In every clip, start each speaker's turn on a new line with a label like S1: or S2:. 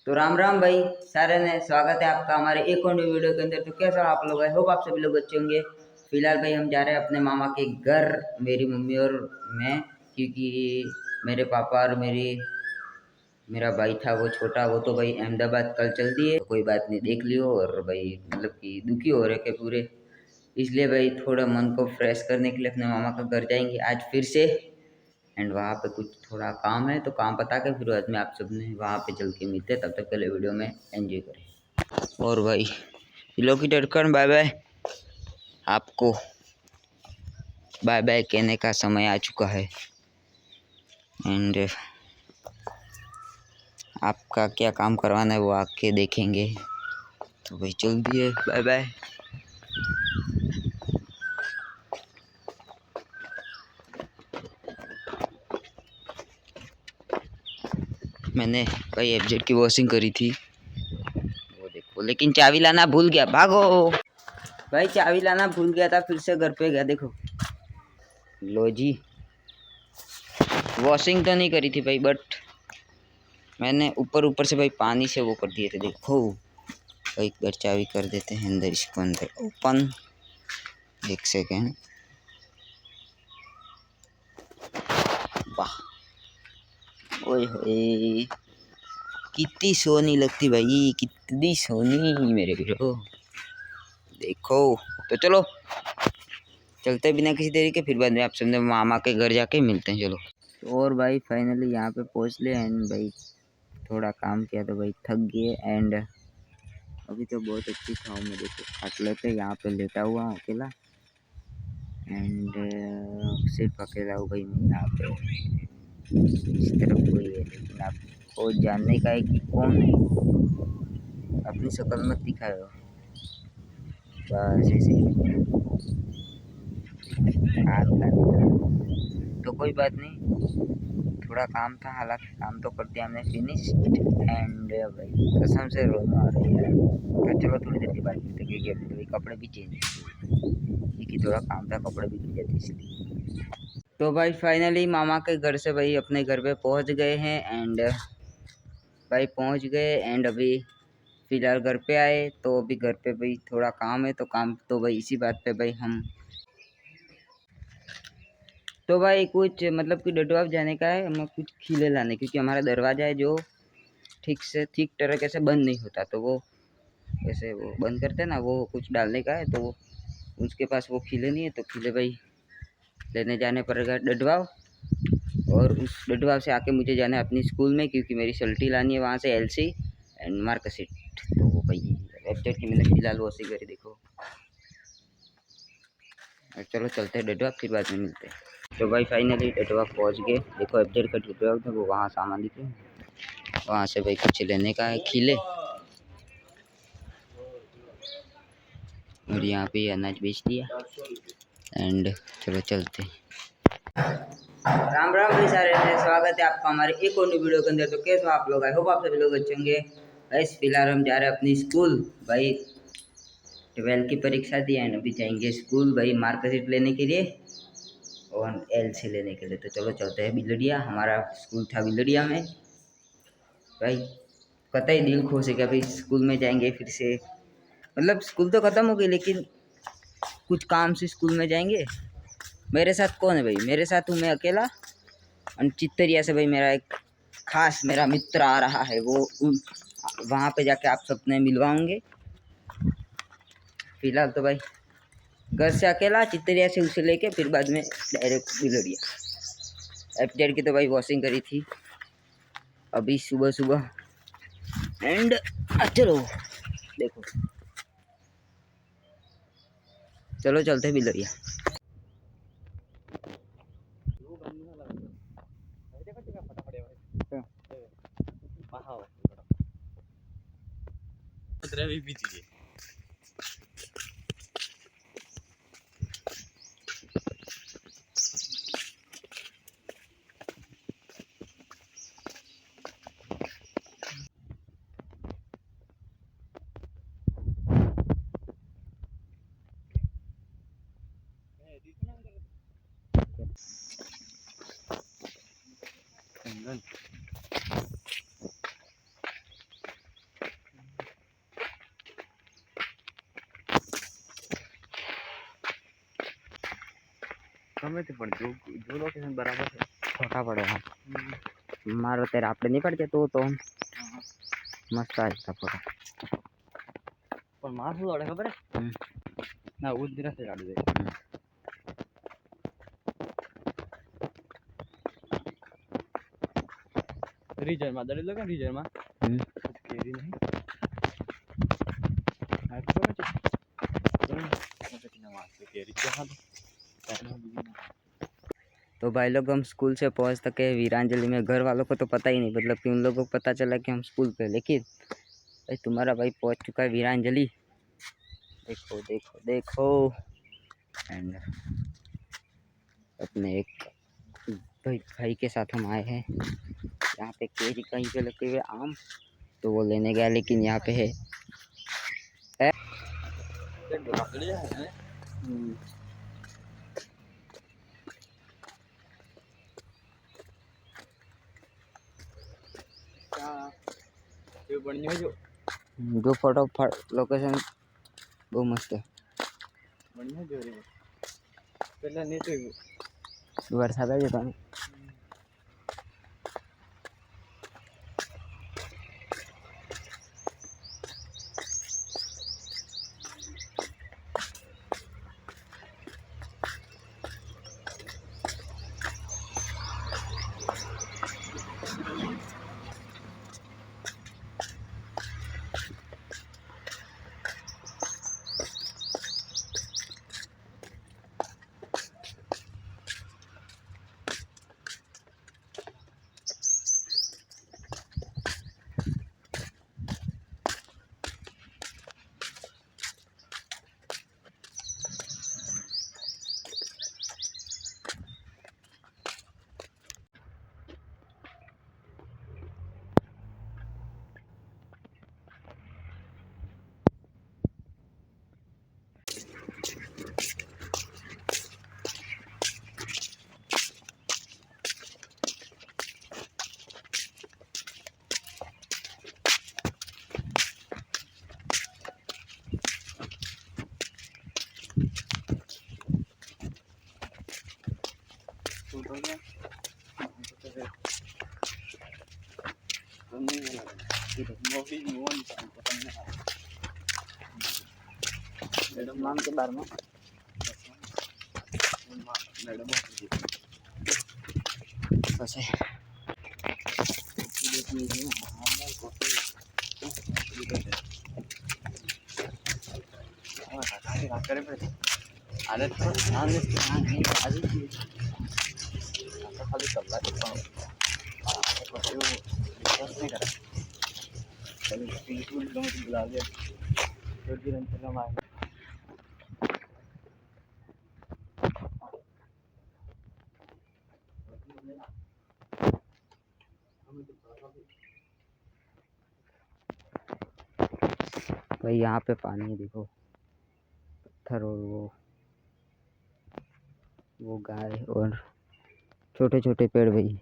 S1: तो राम राम भाई सारे ने स्वागत है आपका हमारे एक और न्यू वीडियो के अंदर। तो कैसा आप लोग है, होप आप सभी लोग अच्छे होंगे। फिलहाल भाई हम जा रहे हैं अपने मामा के घर, मेरी मम्मी और मैं, क्योंकि मेरे पापा और मेरा भाई था वो छोटा, वो तो भाई अहमदाबाद कल चल दिए। तो कोई बात नहीं, देख लियो। और भाई मतलब कि दुखी हो रहे के पूरे, इसलिए भाई थोड़ा मन को फ्रेश करने के लिए अपने मामा का घर जाएंगे आज फिर से। एंड वहाँ पे कुछ थोड़ा काम है, तो काम बता के फिर बाद में आप सबने वहाँ पे चल के मिलते हैं। तब तक के लिए वीडियो में एंजॉय करें। और भाई लोकी डटकन बाय बाय, आपको बाय बाय कहने का समय आ चुका है। एंड आपका क्या काम करवाना है वो आके देखेंगे। तो भाई चल दिए, बाय बाय। मैंने भाई एफजेड की वॉशिंग करी थी, वो देखो, लेकिन चाबी लाना भूल गया। भागो भाई, चाबी लाना भूल गया था, फिर से घर पे गया। देखो लो जी, वॉशिंग तो नहीं करी थी भाई, बट मैंने ऊपर ऊपर से भाई पानी से वो कर दिए थे। देखो भाई, एक बार चाबी कर देते हैं अंदर, इसको अंदर ओपन। एक सेकेंड, वाह ओए होए, कितनी सोनी लगती भाई, कितनी सोनी मेरे वीरो। देखो तो चलो चलते बिना किसी देरी के, फिर बाद में आप सबने मामा के घर जाके मिलते हैं। चलो। और भाई फाइनली यहाँ पे पहुँच ले। एंड भाई थोड़ा काम किया तो भाई थक गए। एंड अभी तो बहुत अच्छी छाँव में देखो खाट लेते, यहाँ पे लेटा हुआ हूँ अकेला। एंड सिर्फ अकेला हूँ भाई मैं यहाँ पे। इस तरफ कोई है, लेकिन आपको जानने का है कि कौन है। अपनी शक्ल मत दिखाओ, बस ऐसे ही। तो कोई बात नहीं, थोड़ा काम था, हालांकि काम तो कर दिया हमने फिनिश्ड। एंड भाई कसम से रोना आ रही है। तो चलो थोड़ी देर के बाद मिलते, क्योंकि अभी तो भाई कपड़े भी चेंज क्योंकि थोड़ा काम था, कपड़े भी धुल जाते इसलिए। तो भाई फाइनली मामा के घर से भाई अपने घर पे पहुंच गए हैं। एंड भाई पहुंच गए। एंड अभी फिलहाल घर पे आए, तो अभी घर पे भाई थोड़ा काम है, तो काम तो भाई इसी बात पे भाई हम, तो भाई कुछ मतलब कि डडवाब जाने का है, हमें कुछ खीले लाने, क्योंकि हमारा दरवाज़ा है जो ठीक तरीके से बंद नहीं होता। तो वो ऐसे वो बंद करते हैं ना, वो कुछ डालने का है। तो उसके पास वो खीले नहीं है, तो खीले भाई लेने जाने पड़ेगा डडवाव। और उस डडवाव से आके मुझे जाना है अपनी स्कूल में, क्योंकि मेरी सल्टी लानी है वहाँ से, एलसी एंड मार्कशीट। तो वो भाई वेबसाइट की मैंने फिलहाल वो सी करी, देखो। चलो चलते हैं डडवाव, फिर बाद में मिलते हैं। तो भाई फाइनली डडवाव पहुँच गए। देखो अपडेट का डडवाव था, वो वहाँ सामान दिखे, वहाँ से भाई कुछ लेने का है खीले। और यहाँ पे अनाज बेच दिया। एंड चलो चलते। राम राम भाई सारे ने, स्वागत है आपका हमारे एक और न्यू वीडियो के अंदर। तो कैसे हो आप लोग, आई होप आप सभी लोग अच्छे होंगे। बस फिलहाल हम जा रहे हैं अपनी स्कूल भाई, 12 की परीक्षा दी एंड अभी जाएंगे स्कूल भाई मार्कशीट लेने के लिए और एलसी लेने के लिए। तो चलो चलते हैं बिलडिया, हमारा स्कूल था बिलडिया में भाई। कतई दिल खुश है कि अभी स्कूल में जाएंगे फिर से। मतलब स्कूल तो ख़त्म हो गई, लेकिन कुछ काम से स्कूल में जाएंगे। मेरे साथ कौन है भाई, मेरे साथ हूँ मैं अकेला। और चित्तरिया से भाई मेरा एक खास मेरा मित्र आ रहा है, वो वहाँ पे जाके आप सबने मिलवाऊंगे। फिलहाल तो भाई घर से अकेला, चित्तरिया से उसे लेके फिर बाद में डायरेक्ट बिलडिया। एफजेड की तो भाई वॉशिंग करी थी अभी सुबह सुबह। एंड चलो देखो, चलो चलते हैं बिलडिया।
S2: ગમે તે પણ જો લોકેશન બરાબર છે
S1: ફોટા પડે મારો ત્યારે આપણે નહીં પડશે તો મસ્ત આવતા ફોટા
S2: પણ માર શું દોડે ખબર હે ના ઉધરા से गाड़ी दे રીજર માં દડી લગા રીજર માં કેરી નહીં આ તો છે केरी क्या
S1: तो भाई लोग हम स्कूल से पहुंच सके वीरांजलि में। घर वालों को तो पता ही नहीं, मतलब कि उन लोगों को पता चला कि हम स्कूल पे, लेकिन भाई तुम्हारा भाई पहुंच चुका है वीरांजलि। देखो देखो देखो एंड अपने एक भाई के साथ हम आए हैं। यहाँ पे केरी कहीं पे लगे हुए आम, तो वो लेने गया, लेकिन यहाँ पे है जो फोटो लोकेशन बहुत मस्त है। वरसाद आज था नाम के बारे में પછી भाई यहाँ पे पानी देखो, पत्थर और वो गाय और छोटे छोटे पेड़ भाई।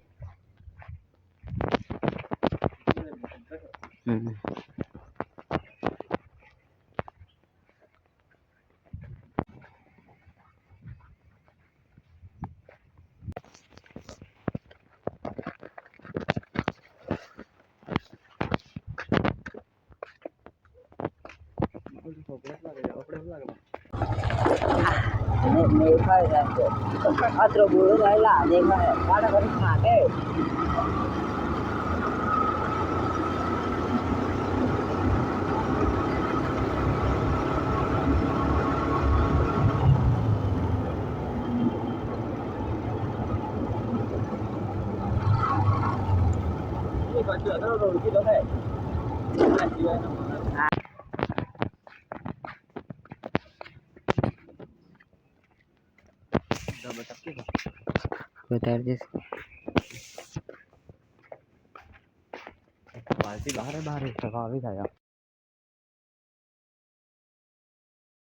S1: Otro bữa lại là đi mà quá là vẫn phạt đấy. Đi còn chưa đâu rồi chứ đâu phải. बता जिसको बाल्टी बाहर है, बाहर भी खाया।